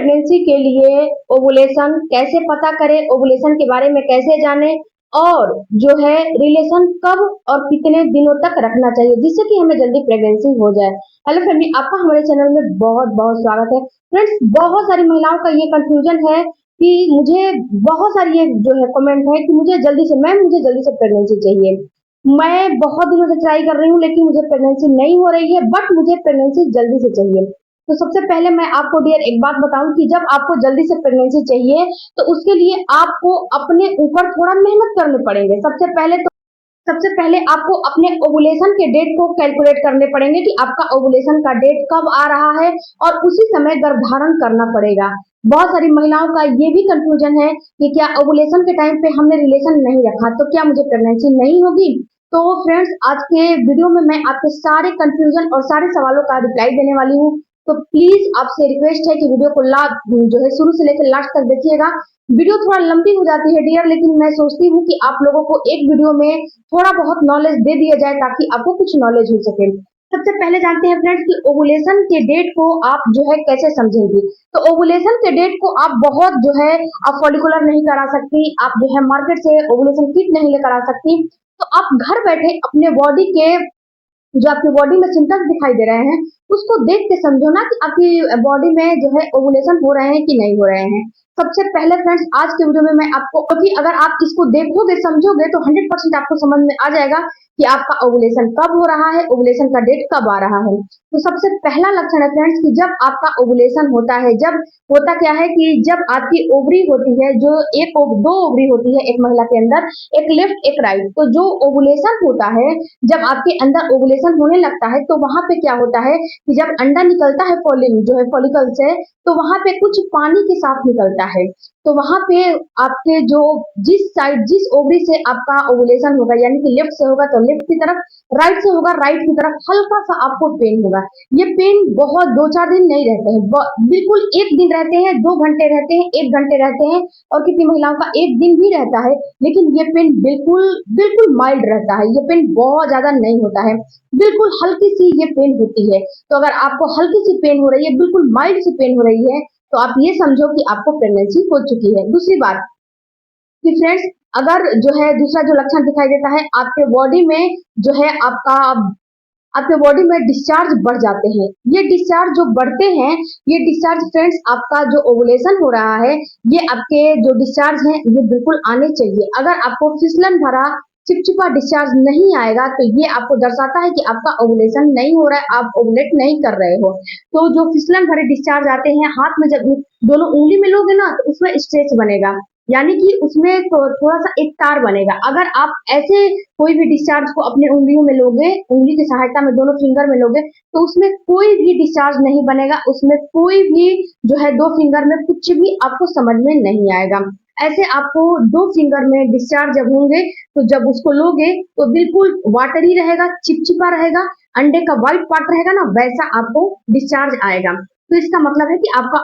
Pregnancy के लिए ovulation कैसे पता करें, ओवुलेशन के बारे में कैसे जानें और जो है रिलेशन कब और कितने दिनों तक रखना चाहिए जिससे कि हमें जल्दी प्रेगनेंसी हो जाए। हेलो फैमिली, आपका हमारे चैनल में बहुत बहुत स्वागत है। फ्रेंड्स, बहुत सारी महिलाओं का ये कंफ्यूजन है कि मुझे बहुत सारी ये जो है कमेंट है कि मुझे जल्दी से प्रेगनेंसी चाहिए। मैं बहुत दिनों से ट्राई कर रही हूँ लेकिन मुझे प्रेगनेंसी नहीं हो रही है, बट मुझे प्रेगनेंसी जल्दी से चाहिए। तो सबसे पहले मैं आपको डियर एक बात बताऊं कि जब आपको जल्दी से प्रेगनेंसी चाहिए तो उसके लिए आपको अपने ऊपर थोड़ा मेहनत करने पड़ेंगे। सबसे पहले आपको अपने ओवुलेशन के डेट को कैलकुलेट करने पड़ेंगे कि आपका ओवुलेशन का डेट कब आ रहा है और उसी समय गर्भधारण करना पड़ेगा। बहुत सारी महिलाओं का ये भी कंफ्यूजन है कि क्या ओवुलेशन के टाइम पे हमने रिलेशन नहीं रखा तो क्या मुझे प्रेगनेंसी नहीं होगी। तो फ्रेंड्स, आज के वीडियो में मैं आपके सारे कंफ्यूजन और सारे सवालों का रिप्लाई देने वाली हूँ। तो प्लीज आपसे रिक्वेस्ट है कि वीडियो को जो है शुरू से लेकर लास्ट तक देखिएगा। वीडियो थोड़ा लंबी हो जाती है डियर, लेकिन मैं सोचती हूँ कि आप लोगों को एक वीडियो में थोड़ा बहुत नॉलेज दे दिया जाए ताकि आपको कुछ नॉलेज हो सके। सबसे पहले जानते हैं फ्रेंड्स कि ओवुलेशन के डेट को आप जो है कैसे समझेंगे। तो ओवुलेशन के डेट को आप बहुत जो है आप फॉलिकुलर नहीं करा सकती, आप जो है मार्केट से ओवुलेशन किट नहीं लेकर आ सकती। तो आप घर बैठे अपने बॉडी के जो आपकी बॉडी में सिम्टम्स दिखाई दे रहे हैं उसको देख के समझो ना कि आपकी बॉडी में जो है ओवुलेशन हो रहे हैं कि नहीं हो रहे हैं। सबसे पहले फ्रेंड्स, आज के वीडियो में मैं आपको, क्योंकि अगर आप इसको देखोगे समझोगे तो 100% आपको समझ में आ जाएगा कि आपका ओवुलेशन कब हो रहा है, ओवुलेशन का डेट कब आ रहा है। तो सबसे पहला लक्षण है फ्रेंड्स कि जब आपका ओवुलेशन होता है, जब होता क्या है कि जब आपकी ओवरी होती है, जो दो ओवरी होती है एक महिला के अंदर, एक लेफ्ट एक राइट। तो जो ओवुलेशन होता है, जब आपके अंदर ओवुलेशन होने लगता है तो वहां पे क्या होता है कि जब अंडा निकलता है जो है फॉलिकल से, तो वहां पे कुछ पानी के साथ निकलता है। तो वहां पे आपके जो जिस ओवरी से आपका ओवुलेशन होगा, यानी कि लेफ्ट से होगा तो लेफ्ट की तरफ, राइट से होगा राइट की तरफ, हल्का सा आपको पेन होगा। ये पेन बहुत 2-4 दिन नहीं रहते हैं, बिल्कुल 1 दिन रहते हैं, 2 घंटे रहते हैं, 1 घंटे रहते हैं और कितनी महिलाओं का 1 दिन भी रहता है। लेकिन ये पेन बिल्कुल बिल्कुल माइल्ड रहता है, ये पेन बहुत ज्यादा नहीं होता है, बिल्कुल हल्की सी ये पेन होती है। तो अगर आपको हल्की सी पेन हो रही है, बिल्कुल माइल्ड सी पेन हो रही है, तो आप ये समझो कि आपको प्रेगनेंसी हो चुकी है। दूसरी बात कि फ्रेंड्स, अगर जो है दूसरा जो लक्षण दिखाई देता है आपके बॉडी में, जो है आपके बॉडी में डिस्चार्ज बढ़ जाते हैं। ये डिस्चार्ज जो बढ़ते हैं, ये डिस्चार्ज फ्रेंड्स आपका जो ओवुलेशन हो रहा है, ये आपके जो डिस्चार्ज हैं ये बिल्कुल आने चाहिए। अगर आपको फिसलन भरा चिपचिपा डिस्चार्ज नहीं आएगा तो ये आपको दर्शाता है कि आपका ओवुलेशन नहीं हो रहा है, आप ओवुलेट नहीं कर रहे हो। तो जो फिसलन भरे डिस्चार्ज आते हैं हाथ में, जब दोनों उंगली में लोगे ना तो उसमें स्ट्रेच बनेगा, यानी कि उसमें थोड़ा सा एक तार बनेगा। अगर आप ऐसे कोई भी डिस्चार्ज को अपने उंगलियों में लोगे, उंगली की सहायता में दोनों फिंगर में लोगे, तो उसमें कोई भी डिस्चार्ज नहीं बनेगा, उसमें कोई भी जो है दो फिंगर में कुछ भी आपको समझ में नहीं आएगा। ऐसे आपको दो फिंगर में डिस्चार्ज जब होंगे तो जब उसको लोगे तो बिल्कुल वाटरी रहेगा, चिपचिपा रहेगा, अंडे का व्हाइट पार्ट रहेगा ना, वैसा आपको डिस्चार्ज आएगा। तो इसका मतलब है कि आपका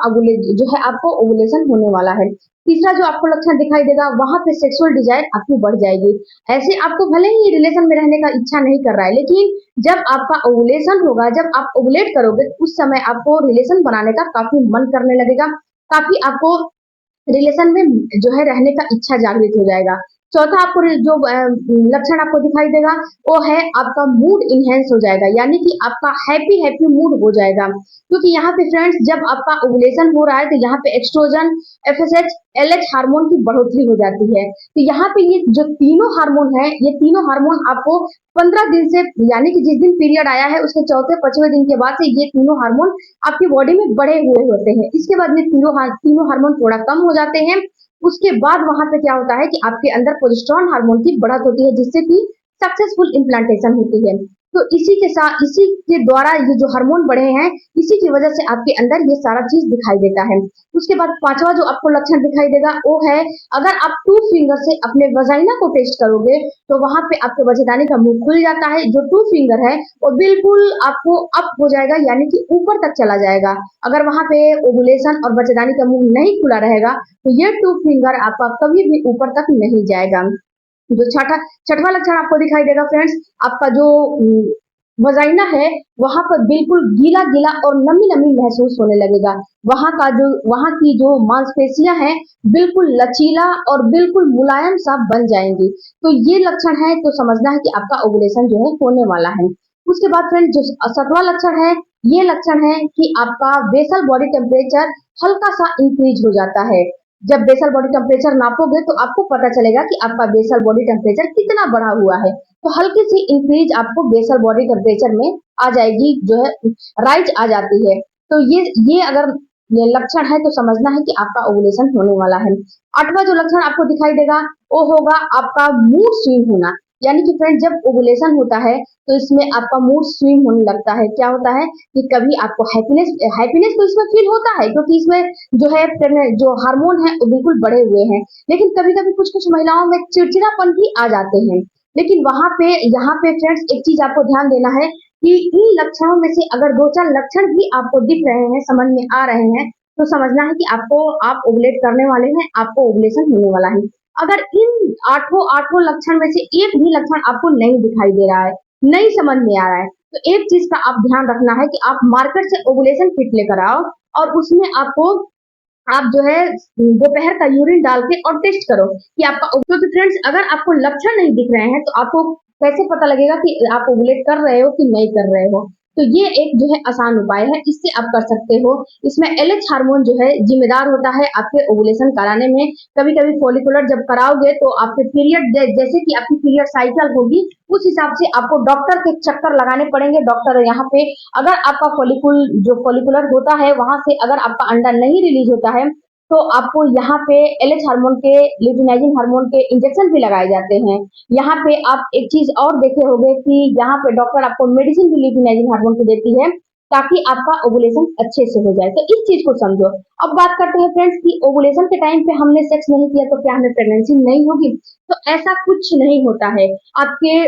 जो है आपको ओवुलेशन होने वाला है। तीसरा जो आपको लक्षण दिखाई देगा, वहां पे सेक्सुअल डिजायर आपकी बढ़ जाएगी। ऐसे आपको भले ही रिलेशन में रहने का इच्छा नहीं कर रहा है, लेकिन जब आपका ओवुलेशन होगा, जब आप ओवुलेट करोगे उस समय आपको रिलेशन बनाने का काफी मन करने लगेगा, काफी आपको रिलेशन में जो है रहने का इच्छा जागृत हो जाएगा। चौथा आपको जो लक्षण आपको दिखाई देगा वो है आपका मूड इनहेंस हो जाएगा, यानी कि आपका हैप्पी हैप्पी मूड हो जाएगा। क्योंकि यहाँ पे फ्रेंड्स जब आपका ओवुलेशन हो रहा है तो यहाँ पे एक्सट्रोजन, एफएसएच, एलएच हार्मोन की बढ़ोतरी हो जाती है। तो यहाँ पे ये जो तीनों हार्मोन है, ये तीनों हार्मोन आपको 15 दिन से, यानी कि जिस दिन पीरियड आया है उसके चौथे 5वें दिन के बाद से ये तीनों हार्मोन आपकी बॉडी में बढ़े हुए होते हैं। इसके बाद ये तीनों हार्मोन थोड़ा कम हो जाते हैं। उसके बाद वहां पे क्या होता है कि आपके अंदर प्रोजेस्टेरोन हार्मोन की बढ़त होती है, जिससे कि सक्सेसफुल इम्प्लांटेशन होती है। तो इसी के द्वारा ये जो हार्मोन बढ़े हैं, इसी की वजह से आपके अंदर ये सारा चीज दिखाई देता है। उसके बाद पांचवा जो आपको लक्षण दिखाई देगा वो है, अगर आप 2 फिंगर से अपने वजाइना को टेस्ट करोगे तो वहां पे आपके बच्चेदानी का मुंह खुल जाता है। जो 2 फिंगर है वो बिल्कुल आपको अप हो जाएगा, यानी कि ऊपर तक चला जाएगा। अगर वहां पे ओवुलेशन और बच्चेदानी का मुंह नहीं खुला रहेगा तो ये 2 फिंगर आपका कभी भी ऊपर तक नहीं जाएगा। जो छठवां लक्षण आपको दिखाई देगा फ्रेंड्स, आपका जो वजाइना है वहां पर बिल्कुल गीला गीला और नमी नमी महसूस होने लगेगा। वहां की जो मांसपेशियां हैं बिल्कुल लचीला और बिल्कुल मुलायम सा बन जाएंगी। तो ये लक्षण है तो समझना है कि आपका ओवुलेशन जो है होने वाला है। उसके बाद फ्रेंड जो सातवां लक्षण है, ये लक्षण है कि आपका बेसल बॉडी टेम्परेचर हल्का सा इंक्रीज हो जाता है। जब बेसल बॉडी टेम्परेचर नापोगे तो आपको पता चलेगा कि आपका बेसल बॉडी टेम्परेचर कितना बढ़ा हुआ है। तो हल्की सी इंक्रीज आपको बेसल बॉडी टेम्परेचर में आ जाएगी, जो है राइज आ जाती है। तो ये अगर ये लक्षण है तो समझना है कि आपका ओवुलेशन होने वाला है। आठवां जो लक्षण आपको दिखाई देगा वो होगा आपका मूड स्विंग होना। यानी कि फ्रेंड जब ओवुलेशन होता है तो इसमें आपका मूड स्विंग होने लगता है। क्या होता है कि कभी आपको हैप्पीनेस हैप्पीनेस तो इसमें फील होता है क्योंकि इसमें जो हार्मोन है वो बिल्कुल बढ़े हुए हैं। लेकिन कभी कभी कुछ कुछ महिलाओं में चिड़चिड़ापन भी आ जाते हैं। लेकिन यहाँ पे फ्रेंड्स एक चीज आपको ध्यान देना है कि इन लक्षणों में से अगर दो चार लक्षण भी आपको दिख रहे हैं, समझ में आ रहे हैं, तो समझना है कि आप ओवुलेट करने वाले हैं, आपको ओवुलेशन होने वाला है। अगर इन आठों आठों लक्षण में से एक भी लक्षण आपको नहीं दिखाई दे रहा है, नहीं समझ में आ रहा है, तो एक चीज का आप ध्यान रखना है कि आप मार्केट से ओवुलेशन किट लेकर आओ और उसमें आप जो है दोपहर का यूरिन डाल के और टेस्ट करो कि आपका, क्योंकि फ्रेंड्स अगर आपको लक्षण नहीं दिख रहे हैं तो आपको कैसे पता लगेगा कि आप ओवुलेट कर रहे हो कि नहीं कर रहे हो। तो ये एक जो है आसान उपाय है, इससे आप कर सकते हो। इसमें एलएच हार्मोन जो है जिम्मेदार होता है आपके ओवुलेशन कराने में। कभी कभी फॉलिकुलर जब कराओगे तो आपके पीरियड जैसे कि आपकी पीरियड साइकिल होगी उस हिसाब से आपको डॉक्टर के चक्कर लगाने पड़ेंगे। डॉक्टर यहाँ पे अगर आपका फॉलिकुलर होता है वहां से अगर आपका अंडा नहीं रिलीज होता है तो आपको यहाँ पे एलएच हार्मोन के, ल्यूटिनाइजिन हार्मोन के इंजेक्शन भी लगाए जाते हैं। यहाँ पे आप एक चीज और देखे होंगे कि यहाँ पे डॉक्टर आपको मेडिसिन भी ल्यूटिनाइजिन हार्मोन की देती है ताकि आपका ओवुलेशन अच्छे से हो जाए। तो इस चीज को समझो। अब बात करते हैं फ्रेंड्स कि ओवुलेशन के टाइम पे हमने सेक्स नहीं किया तो क्या हमें प्रेगनेंसी नहीं होगी? तो ऐसा कुछ नहीं होता है। आपके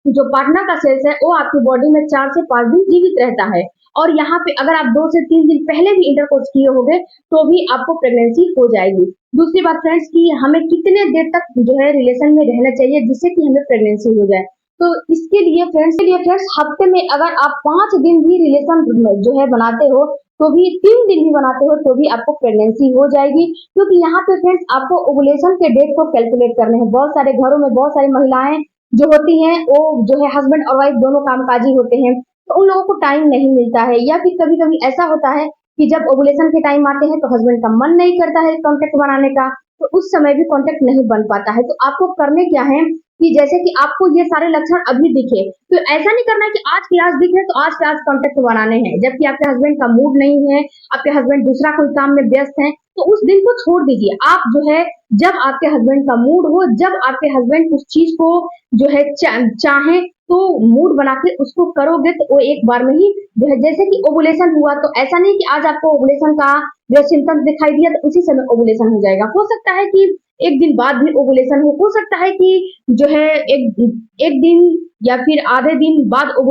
जो पार्टनर का सेल्स है वो आपकी बॉडी में 4 से 5 दिन जीवित रहता है। और यहाँ पे अगर आप 2 से 3 दिन पहले भी इंटरकोर्स किए होंगे तो भी आपको प्रेगनेंसी हो जाएगी। दूसरी बात फ्रेंड्स कि हमें कितने देर तक जो है रिलेशन में रहना चाहिए जिससे कि हमें प्रेगनेंसी हो जाए? तो इसके लिए फ्रेंड्स हफ्ते में अगर आप 5 दिन भी रिलेशन जो है बनाते हो तो भी 3 दिन भी बनाते हो तो भी आपको प्रेगनेंसी हो जाएगी। क्योंकि यहाँ पे फ्रेंड्स आपको ओवुलेशन के डेट को कैलकुलेट करने हैं। बहुत सारे घरों में बहुत सारी महिलाएं जो होती हैं वो जो है हस्बैंड और वाइफ दोनों कामकाजी होते हैं, तो उन लोगों को टाइम नहीं मिलता है। या फिर कभी कभी ऐसा होता है कि जब ओवुलेशन के टाइम आते हैं तो हस्बैंड का मन नहीं करता है कांटेक्ट बनाने का, तो उस समय भी कांटेक्ट नहीं बन पाता है। तो आपको करने क्या है कि जैसे कि आपको ये सारे लक्षण अभी दिखे तो ऐसा नहीं करना है कि आज के आज दिखे तो आज के आज कांटेक्ट बनाने हैं, जबकि आपके हस्बैंड का मूड नहीं है, आपके हस्बैंड दूसरा कोई काम में व्यस्त है, तो उस दिन को छोड़ दीजिए। आप जो है जब आपके हस्बैंड का मूड हो, जब आपके हस्बैंड उस चीज को जो है चाहे तो मूड बना के उसको करोगे तो वो एक बार में ही जो है, जैसे कि ओवुलेशन हुआ तो ऐसा नहीं कि आज आपको ओवुलेशन का जो सिम्टम्स दिखाई दिया तो उसी समय ओवुलेशन हो जाएगा। हो सकता है कि एक दिन बाद भी ओवुलेशन हो सकता है कि जो है एक एक दिन या फिर आधे दिन बाद